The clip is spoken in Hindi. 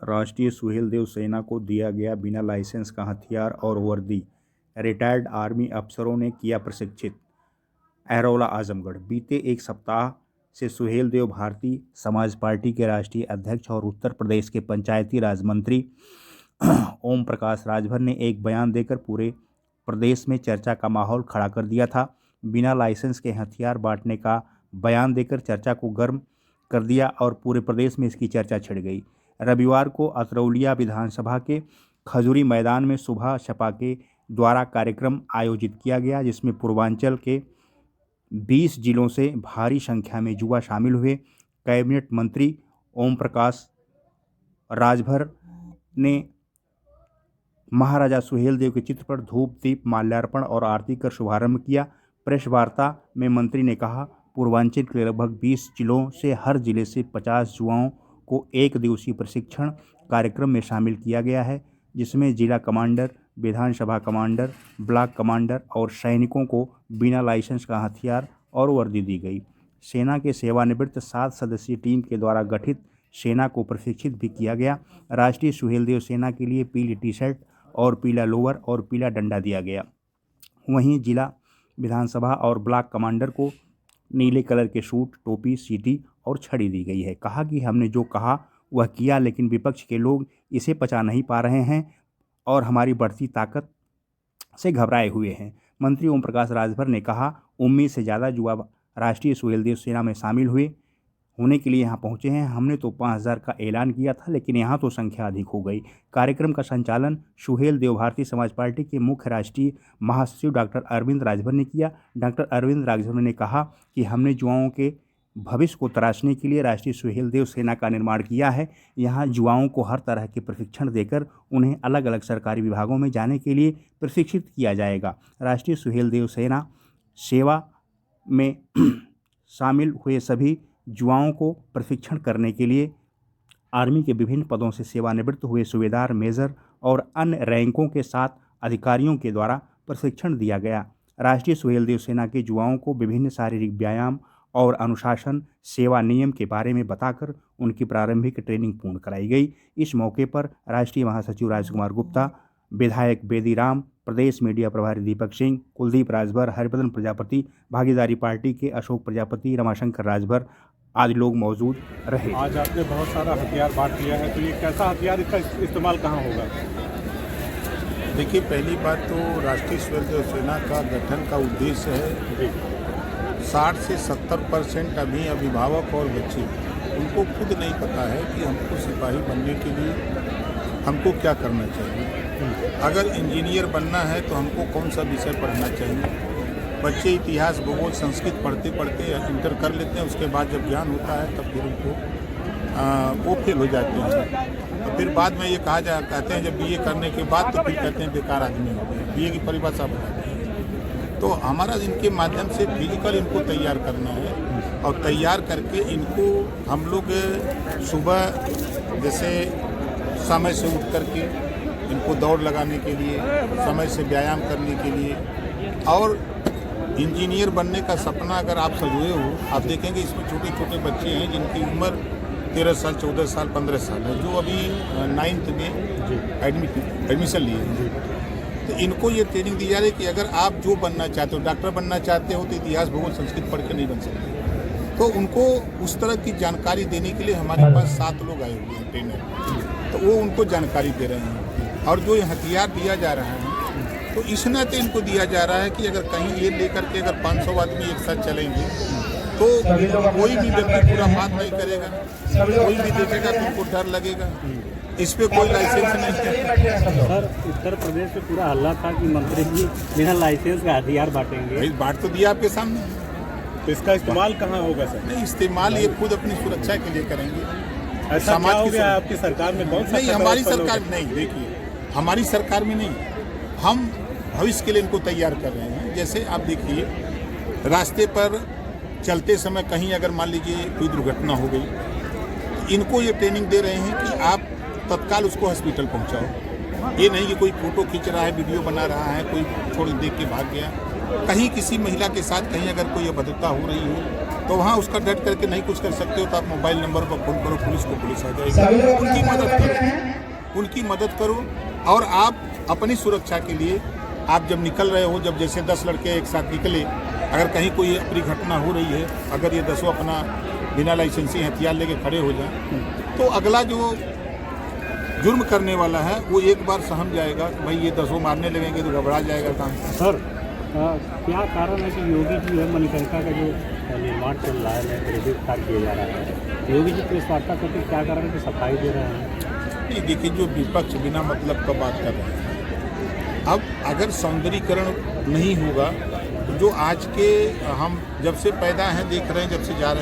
राष्ट्रीय सुहेलदेव सेना को दिया गया बिना लाइसेंस का हथियार और वर्दी। रिटायर्ड आर्मी अफसरों ने किया प्रशिक्षित। अहरौला आजमगढ़। बीते एक सप्ताह से सुहेलदेव भारतीय समाज पार्टी के राष्ट्रीय अध्यक्ष और उत्तर प्रदेश के पंचायती राज मंत्री ओम प्रकाश राजभर ने एक बयान देकर पूरे प्रदेश में चर्चा का माहौल खड़ा कर दिया था। बिना लाइसेंस के हथियार बांटने का बयान देकर चर्चा को गर्म कर दिया और पूरे प्रदेश में इसकी चर्चा छिड़ गई। रविवार को अतरौलिया विधानसभा के खजूरी मैदान में सुबह सपा के द्वारा कार्यक्रम आयोजित किया गया, जिसमें पूर्वांचल के 20 जिलों से भारी संख्या में युवा शामिल हुए। कैबिनेट मंत्री ओम प्रकाश राजभर ने महाराजा सुहेलदेव के चित्र पर धूप दीप माल्यार्पण और आरती कर शुभारंभ किया। प्रेस वार्ता में मंत्री ने कहा, पूर्वांचल के लगभग 20 जिलों से हर जिले से 50 युवाओं को एक दिवसीय प्रशिक्षण कार्यक्रम में शामिल किया गया है, जिसमें जिला कमांडर, विधानसभा कमांडर, ब्लॉक कमांडर और सैनिकों को बिना लाइसेंस का हथियार और वर्दी दी गई। सेना के सेवानिवृत्त 7 सदस्यीय टीम के द्वारा गठित सेना को प्रशिक्षित भी किया गया। राष्ट्रीय सुहेलदेव सेना के लिए पीली टी शर्ट और पीला लोअर और पीला डंडा दिया गया। वहीं जिला, विधानसभा और ब्लॉक कमांडर को नीले कलर के सूट, टोपी, सीटी और छड़ी दी गई है। कहा कि हमने जो कहा वह किया, लेकिन विपक्ष के लोग इसे पचा नहीं पा रहे हैं और हमारी बढ़ती ताकत से घबराए हुए हैं। मंत्री ओम प्रकाश राजभर ने कहा, उम्मीद से ज़्यादा युवा राष्ट्रीय सुहेलदेव सेना में शामिल होने के लिए यहाँ पहुँचे हैं। हमने तो 5000 का ऐलान किया था, लेकिन यहाँ तो संख्या अधिक हो गई। कार्यक्रम का संचालन सुहेलदेव भारतीय समाज पार्टी के मुख्य राष्ट्रीय महासचिव डॉक्टर अरविंद राजभर ने किया। डॉक्टर अरविंद राजभर ने कहा कि हमने युवाओं के भविष्य को तराशने के लिए राष्ट्रीय सुहेलदेव सेना का निर्माण किया है। यहाँ युवाओं को हर तरह के प्रशिक्षण देकर उन्हें अलग अलग सरकारी विभागों में जाने के लिए प्रशिक्षित किया जाएगा। राष्ट्रीय सुहेलदेव सेना सेवा में शामिल हुए सभी युवाओं को प्रशिक्षण करने के लिए आर्मी के विभिन्न पदों से सेवानिवृत्त हुए सूबेदार, मेजर और अन्य रैंकों के 7 अधिकारियों के द्वारा प्रशिक्षण दिया गया। राष्ट्रीय सुहेलदेव सेना के युवाओं को विभिन्न शारीरिक व्यायाम और अनुशासन सेवा नियम के बारे में बताकर उनकी प्रारंभिक ट्रेनिंग पूर्ण कराई गई। इस मौके पर राष्ट्रीय महासचिव राजकुमार गुप्ता, विधायक बेदी राम, प्रदेश मीडिया प्रभारी दीपक सिंह, कुलदीप राजभर, हरिभद्र प्रजापति, भागीदारी पार्टी के अशोक प्रजापति, रमाशंकर राजभर आदि लोग मौजूद रहे। आज आपने बहुत सारा हथियार बांट दिया है, तो ये कैसा हथियार, इसका इस्तेमाल कहाँ होगा? देखिए, पहली बात तो राष्ट्रीय सुहेलदेव सेना का गठन का उद्देश्य है 60 से 70% अभी अभिभावक और बच्चे, उनको खुद नहीं पता है कि हमको सिपाही बनने के लिए हमको क्या करना चाहिए। अगर इंजीनियर बनना है तो हमको कौन सा विषय पढ़ना चाहिए। बच्चे इतिहास, भूगोल, संस्कृत पढ़ते पढ़ते इंटर कर लेते हैं, उसके बाद जब ज्ञान होता है तब फिर उनको वो फेल हो जाते हैं। और फिर बाद में ये कहते हैं जब बीए करने के बाद तो फिर कहते हैं बेकार आदमी हो गए। बीए की परिभाषा बताते हैं। तो हमारा इनके माध्यम से फिजिकल इनको तैयार करना है और तैयार करके इनको हम लोग सुबह जैसे समय से उठ करके इनको दौड़ लगाने के लिए, समय से व्यायाम करने के लिए, और इंजीनियर बनने का सपना अगर आप सजोए हो, आप देखेंगे इसमें छोटे छोटे बच्चे हैं जिनकी उम्र 13 साल, 14 साल, 15 साल है, जो अभी 9th में एडमिशन लिए हैं। तो इनको ये ट्रेनिंग दी जा रही है कि अगर आप जो बनना चाहते हो, डॉक्टर बनना चाहते हो, तो इतिहास, भूगोल, संस्कृत पढ़ के नहीं बन सकते। तो उनको उस तरह की जानकारी देने के लिए हमारे पास 7 लोग आए हुए हैं ट्रेनर, तो वो उनको जानकारी दे रहे हैं। और जो ये हथियार दिया जा रहा है तो इस नाते इनको दिया जा रहा है कि अगर कहीं ये लेकर के अगर 500 आदमी एक साथ चलेंगे तो कोई भी व्यक्ति पूरा बात नहीं करेगा, कोई भी देखेगा तो उनको डर लगेगा। इस पे कोई लाइसेंस नहीं है। सर, उत्तर प्रदेश में पूरा हल्ला था कि मंत्री जी बिना लाइसेंस का हथियार बांटेंगे। बांट तो दिया आपके सामने, तो इसका इस्तेमाल कहाँ होगा सर? नहीं, इस्तेमाल ये खुद अपनी सुरक्षा के लिए करेंगे। ऐसा क्या हो गया आपकी सरकार में? कौन सा? नहीं, हमारी सरकार में नहीं। देखिए, हमारी सरकार में नहीं, हम भविष्य के लिए इनको तैयार कर रहे हैं। जैसे आप देखिए, रास्ते पर चलते समय कहीं अगर मान लीजिए कोई दुर्घटना हो गई, इनको ये ट्रेनिंग दे रहे हैं कि आप तत्काल उसको हॉस्पिटल पहुंचाओ। ये नहीं कि कोई फोटो खींच रहा है, वीडियो बना रहा है, कोई छोड़ देख के भाग गया। कहीं किसी महिला के साथ कहीं अगर कोई अभद्रता हो रही हो तो वहाँ उसका डट करके नहीं कुछ कर सकते हो तो आप मोबाइल नंबर पर फोन करो, पुलिस को, पुलिस आ जाएगी, उनकी मदद करो। उनकी मदद करो। और आप अपनी सुरक्षा के लिए आप जब निकल रहे हो, जब जैसे 10 लड़के एक साथ निकले, अगर कहीं कोई अपनी घटना हो रही है, अगर ये 10 अपना बिना लाइसेंसी हथियार लेके खड़े हो जाए, तो अगला जो जुर्म करने वाला है वो एक बार सहम जाएगा कि भाई ये 10 मारने लगेंगे तो घबरा जाएगा काम। सर क्या कारण है कि योगी जी है मणिकर्णिका का जो निर्माण चल रहा है, रेडियो किया जा रहा है, योगी जी प्रेस वार्ता करके क्या कारण है कि सफाई दे रहे हैं? नहीं, देखिए, जो विपक्ष बिना मतलब का बात कर रहे हैं, अब अगर सौंदर्यीकरण नहीं होगा तो जो आज के हम जब से पैदा हैं देख रहे हैं, जब से जा रहे हैं,